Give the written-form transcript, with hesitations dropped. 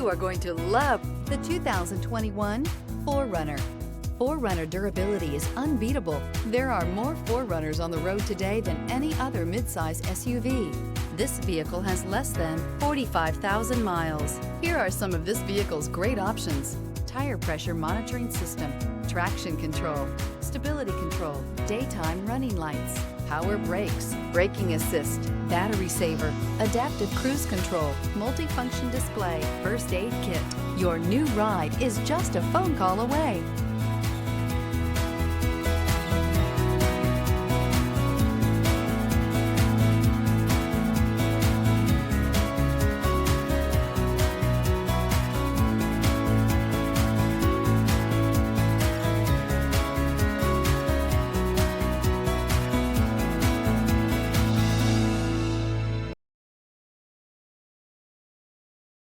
You are going to love the 2021 4Runner. 4Runner durability is unbeatable. There are more 4Runners on the road today than any other midsize SUV. This vehicle has less than 45,000 miles. Here are some of this vehicle's great options: tire pressure monitoring system, traction control, stability control, daytime running lights, power brakes, braking assist, battery saver, adaptive cruise control, multifunction display, first aid kit. Your new ride is just a phone call away.